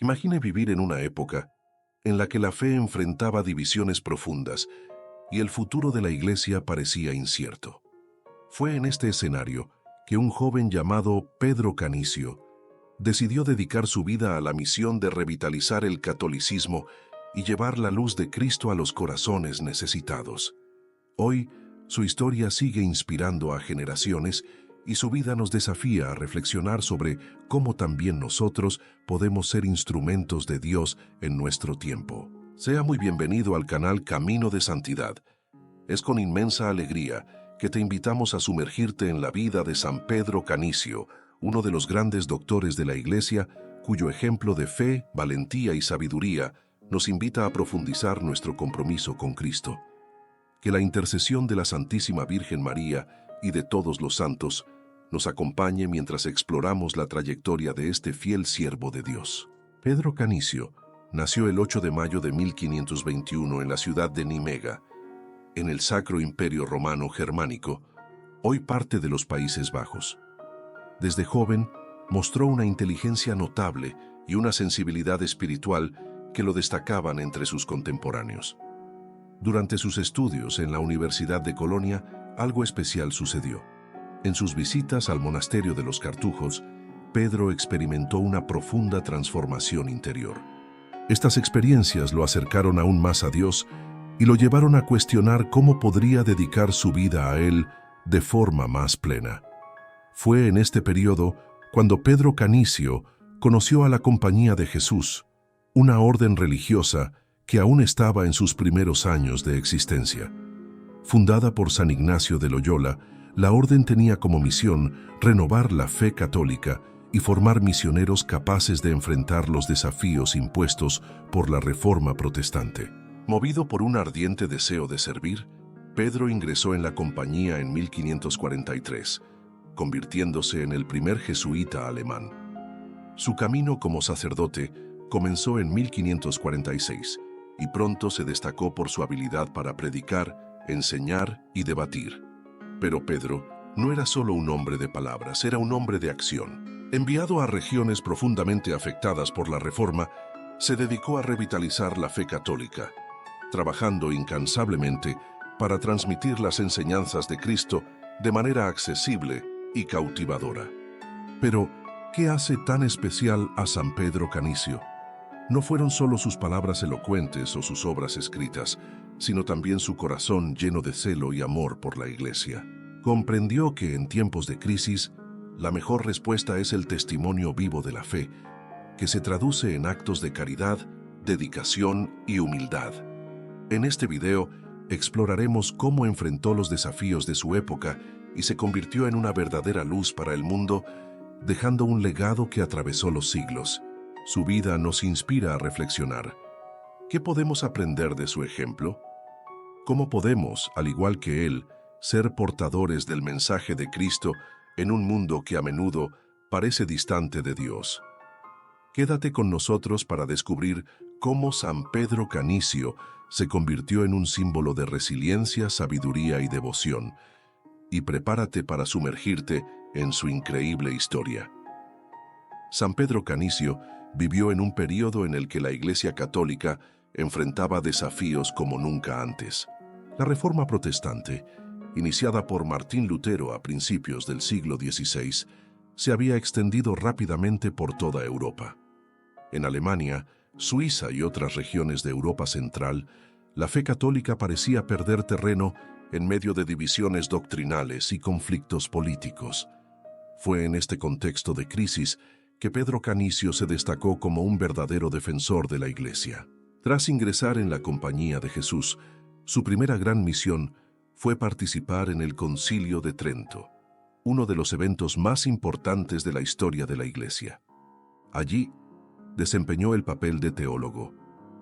Imagine vivir en una época en la que la fe enfrentaba divisiones profundas y el futuro de la Iglesia parecía incierto. Fue en este escenario que un joven llamado Pedro Canicio decidió dedicar su vida a la misión de revitalizar el catolicismo y llevar la luz de Cristo a los corazones necesitados. Hoy, su historia sigue inspirando a generaciones y su vida nos desafía a reflexionar sobre cómo también nosotros podemos ser instrumentos de Dios en nuestro tiempo. Sea muy bienvenido al canal Camino de Santidad. Es con inmensa alegría que te invitamos a sumergirte en la vida de San Pedro Canicio, uno de los grandes doctores de la Iglesia, cuyo ejemplo de fe, valentía y sabiduría nos invita a profundizar nuestro compromiso con Cristo. Que la intercesión de la Santísima Virgen María y de todos los santos nos acompañe mientras exploramos la trayectoria de este fiel siervo de Dios. Pedro Canicio nació el 8 de mayo de 1521 en la ciudad de Nimega, en el Sacro Imperio Romano Germánico, hoy parte de los Países Bajos. Desde joven, mostró una inteligencia notable y una sensibilidad espiritual que lo destacaban entre sus contemporáneos. Durante sus estudios en la Universidad de Colonia, algo especial sucedió. En sus visitas al monasterio de los Cartujos, Pedro experimentó una profunda transformación interior. Estas experiencias lo acercaron aún más a Dios y lo llevaron a cuestionar cómo podría dedicar su vida a Él de forma más plena. Fue en este periodo cuando Pedro Canicio conoció a la Compañía de Jesús, una orden religiosa que aún estaba en sus primeros años de existencia. Fundada por San Ignacio de Loyola, la orden tenía como misión renovar la fe católica y formar misioneros capaces de enfrentar los desafíos impuestos por la Reforma protestante. Movido por un ardiente deseo de servir, Pedro ingresó en la compañía en 1543, convirtiéndose en el primer jesuita alemán. Su camino como sacerdote comenzó en 1546 y pronto se destacó por su habilidad para predicar, enseñar y debatir. Pero Pedro no era solo un hombre de palabras, era un hombre de acción. Enviado a regiones profundamente afectadas por la Reforma, se dedicó a revitalizar la fe católica, trabajando incansablemente para transmitir las enseñanzas de Cristo de manera accesible y cautivadora. Pero, ¿qué hace tan especial a San Pedro Canicio? No fueron solo sus palabras elocuentes o sus obras escritas, sino también su corazón lleno de celo y amor por la Iglesia. Comprendió que en tiempos de crisis, la mejor respuesta es el testimonio vivo de la fe, que se traduce en actos de caridad, dedicación y humildad. En este video, exploraremos cómo enfrentó los desafíos de su época y se convirtió en una verdadera luz para el mundo, dejando un legado que atravesó los siglos. Su vida nos inspira a reflexionar. ¿Qué podemos aprender de su ejemplo? ¿Cómo podemos, al igual que él, ser portadores del mensaje de Cristo en un mundo que a menudo parece distante de Dios? Quédate con nosotros para descubrir cómo San Pedro Canicio se convirtió en un símbolo de resiliencia, sabiduría y devoción, y prepárate para sumergirte en su increíble historia. San Pedro Canicio vivió en un período en el que la Iglesia Católica enfrentaba desafíos como nunca antes. La Reforma Protestante, iniciada por Martín Lutero a principios del siglo XVI, se había extendido rápidamente por toda Europa. En Alemania, Suiza y otras regiones de Europa Central, la fe católica parecía perder terreno en medio de divisiones doctrinales y conflictos políticos. Fue en este contexto de crisis que Pedro Canicio se destacó como un verdadero defensor de la Iglesia. Tras ingresar en la Compañía de Jesús, su primera gran misión fue participar en el Concilio de Trento, uno de los eventos más importantes de la historia de la Iglesia. Allí, desempeñó el papel de teólogo,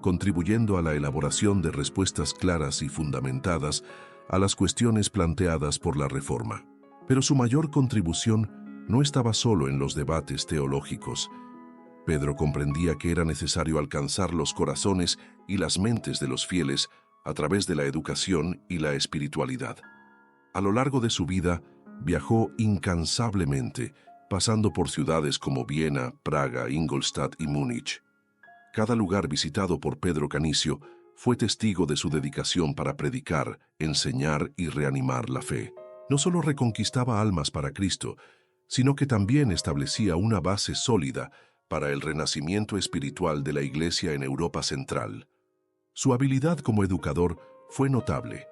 contribuyendo a la elaboración de respuestas claras y fundamentadas a las cuestiones planteadas por la Reforma. Pero su mayor contribución no estaba solo en los debates teológicos. Pedro comprendía que era necesario alcanzar los corazones y las mentes de los fieles a través de la educación y la espiritualidad. A lo largo de su vida, viajó incansablemente, pasando por ciudades como Viena, Praga, Ingolstadt y Múnich. Cada lugar visitado por Pedro Canicio fue testigo de su dedicación para predicar, enseñar y reanimar la fe. No solo reconquistaba almas para Cristo, sino que también establecía una base sólida para el renacimiento espiritual de la Iglesia en Europa Central. Su habilidad como educador fue notable.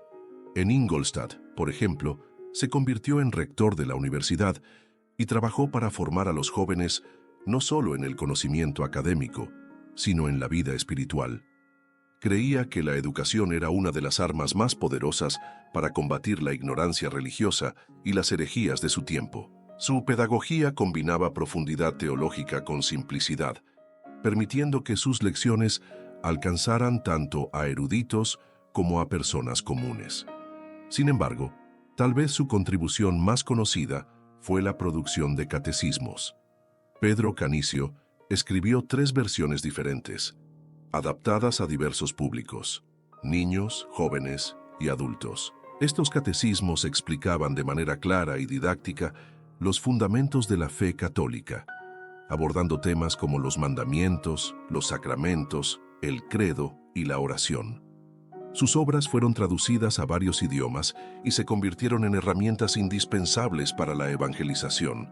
En Ingolstadt, por ejemplo, se convirtió en rector de la universidad y trabajó para formar a los jóvenes no solo en el conocimiento académico, sino en la vida espiritual. Creía que la educación era una de las armas más poderosas para combatir la ignorancia religiosa y las herejías de su tiempo. Su pedagogía combinaba profundidad teológica con simplicidad, permitiendo que sus lecciones alcanzaran tanto a eruditos como a personas comunes. Sin embargo, tal vez su contribución más conocida fue la producción de catecismos. Pedro Canicio escribió 3 versiones diferentes, adaptadas a diversos públicos: niños, jóvenes y adultos. Estos catecismos explicaban de manera clara y didáctica los fundamentos de la fe católica, abordando temas como los mandamientos, los sacramentos, el credo y la oración. Sus obras fueron traducidas a varios idiomas y se convirtieron en herramientas indispensables para la evangelización.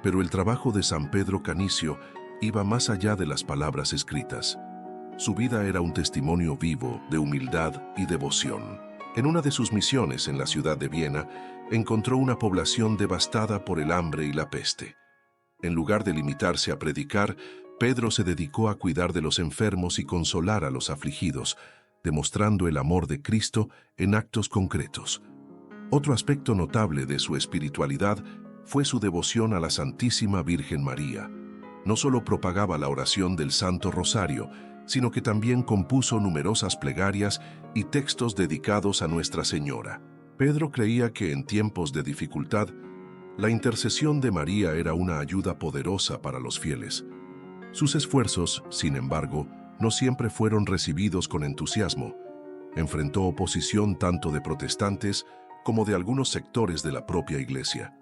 Pero el trabajo de San Pedro Canicio iba más allá de las palabras escritas. Su vida era un testimonio vivo de humildad y devoción. En una de sus misiones en la ciudad de Viena, encontró una población devastada por el hambre y la peste. En lugar de limitarse a predicar, Pedro se dedicó a cuidar de los enfermos y consolar a los afligidos, demostrando el amor de Cristo en actos concretos. Otro aspecto notable de su espiritualidad fue su devoción a la Santísima Virgen María. No solo propagaba la oración del Santo Rosario, sino que también compuso numerosas plegarias y textos dedicados a Nuestra Señora. Pedro creía que en tiempos de dificultad, la intercesión de María era una ayuda poderosa para los fieles. Sus esfuerzos, sin embargo, no siempre fueron recibidos con entusiasmo. Enfrentó oposición tanto de protestantes como de algunos sectores de la propia Iglesia.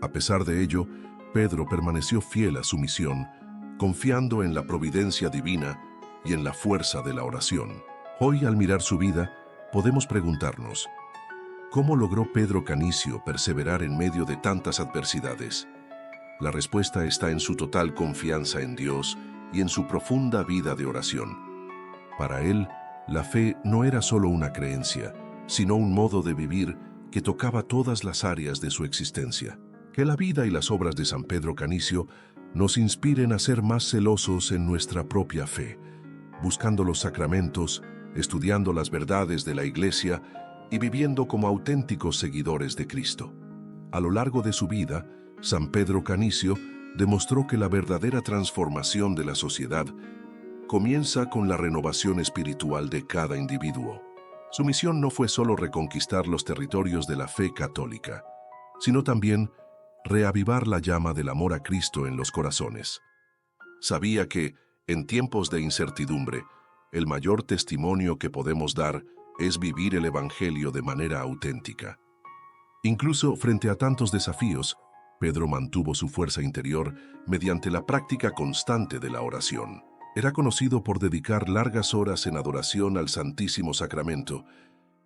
A pesar de ello, Pedro permaneció fiel a su misión, confiando en la providencia divina y en la fuerza de la oración. Hoy, al mirar su vida, podemos preguntarnos: ¿cómo logró Pedro Canicio perseverar en medio de tantas adversidades? La respuesta está en su total confianza en Dios y en su profunda vida de oración. Para él, la fe no era solo una creencia, sino un modo de vivir que tocaba todas las áreas de su existencia. Que la vida y las obras de San Pedro Canicio nos inspiren a ser más celosos en nuestra propia fe, buscando los sacramentos, estudiando las verdades de la Iglesia y viviendo como auténticos seguidores de Cristo. A lo largo de su vida, San Pedro Canicio demostró que la verdadera transformación de la sociedad comienza con la renovación espiritual de cada individuo. Su misión no fue solo reconquistar los territorios de la fe católica, sino también reavivar la llama del amor a Cristo en los corazones. Sabía que, en tiempos de incertidumbre, el mayor testimonio que podemos dar es vivir el Evangelio de manera auténtica. Incluso frente a tantos desafíos, Pedro mantuvo su fuerza interior mediante la práctica constante de la oración. Era conocido por dedicar largas horas en adoración al Santísimo Sacramento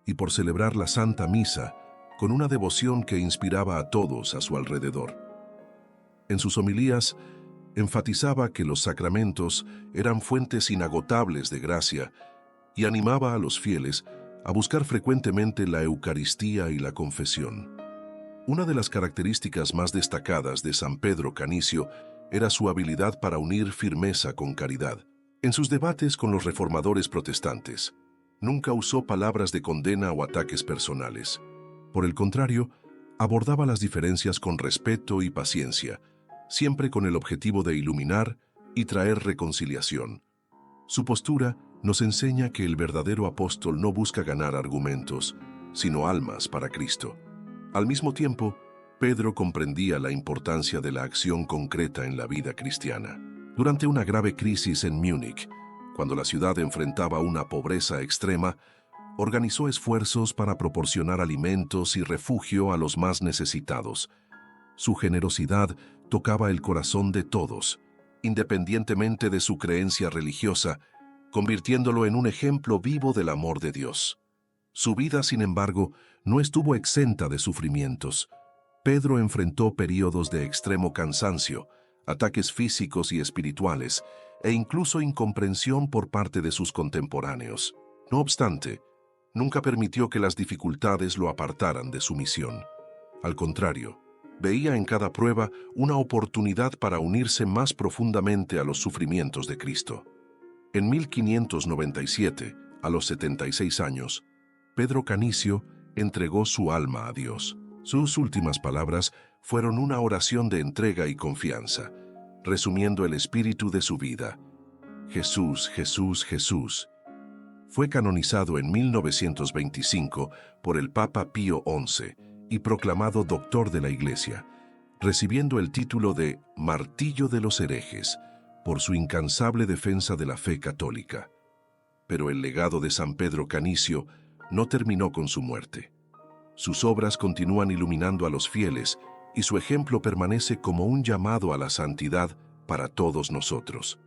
y por celebrar la Santa Misa con una devoción que inspiraba a todos a su alrededor. En sus homilías, enfatizaba que los sacramentos eran fuentes inagotables de gracia y animaba a los fieles a buscar frecuentemente la Eucaristía y la confesión. Una de las características más destacadas de San Pedro Canicio era su habilidad para unir firmeza con caridad. En sus debates con los reformadores protestantes, nunca usó palabras de condena o ataques personales. Por el contrario, abordaba las diferencias con respeto y paciencia, siempre con el objetivo de iluminar y traer reconciliación. Su postura nos enseña que el verdadero apóstol no busca ganar argumentos, sino almas para Cristo. Al mismo tiempo, Pedro comprendía la importancia de la acción concreta en la vida cristiana. Durante una grave crisis en Múnich, cuando la ciudad enfrentaba una pobreza extrema, organizó esfuerzos para proporcionar alimentos y refugio a los más necesitados. Su generosidad tocaba el corazón de todos independientemente de su creencia religiosa, convirtiéndolo en un ejemplo vivo del amor de Dios. Su vida, sin embargo, no estuvo exenta de sufrimientos. Pedro enfrentó períodos de extremo cansancio, ataques físicos y espirituales, e incluso incomprensión por parte de sus contemporáneos. No obstante, nunca permitió que las dificultades lo apartaran de su misión. Al contrario, veía en cada prueba una oportunidad para unirse más profundamente a los sufrimientos de Cristo. En 1597, a los 76 años, Pedro Canicio entregó su alma a Dios. Sus últimas palabras fueron una oración de entrega y confianza, resumiendo el espíritu de su vida. Jesús, Jesús, Jesús. Fue canonizado en 1925 por el Papa Pío XI y proclamado doctor de la Iglesia, recibiendo el título de Martillo de los herejes por su incansable defensa de la fe católica. Pero el legado de San Pedro Canicio no terminó con su muerte. Sus obras continúan iluminando a los fieles y su ejemplo permanece como un llamado a la santidad para todos nosotros.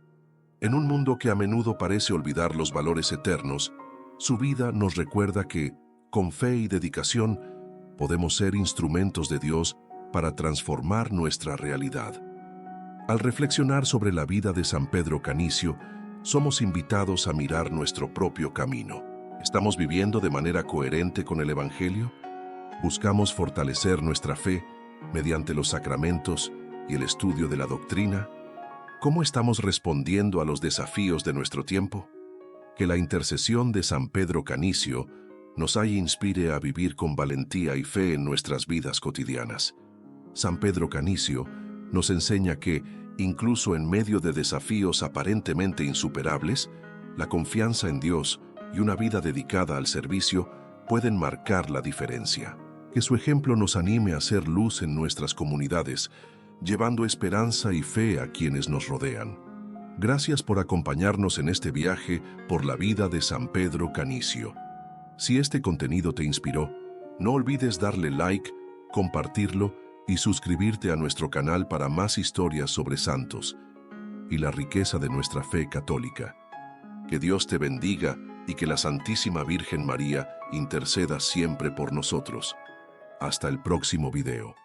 En un mundo que a menudo parece olvidar los valores eternos, su vida nos recuerda que, con fe y dedicación, podemos ser instrumentos de Dios para transformar nuestra realidad. Al reflexionar sobre la vida de San Pedro Canicio, somos invitados a mirar nuestro propio camino. ¿Estamos viviendo de manera coherente con el Evangelio? ¿Buscamos fortalecer nuestra fe mediante los sacramentos y el estudio de la doctrina? ¿Cómo estamos respondiendo a los desafíos de nuestro tiempo? Que la intercesión de San Pedro Canicio nos inspire a vivir con valentía y fe en nuestras vidas cotidianas. San Pedro Canicio nos enseña que, incluso en medio de desafíos aparentemente insuperables, la confianza en Dios y una vida dedicada al servicio pueden marcar la diferencia. Que su ejemplo nos anime a ser luz en nuestras comunidades, llevando esperanza y fe a quienes nos rodean. Gracias por acompañarnos en este viaje por la vida de San Pedro Canicio. Si este contenido te inspiró, no olvides darle like, compartirlo y suscribirte a nuestro canal para más historias sobre santos y la riqueza de nuestra fe católica. Que Dios te bendiga y que la Santísima Virgen María interceda siempre por nosotros. Hasta el próximo video.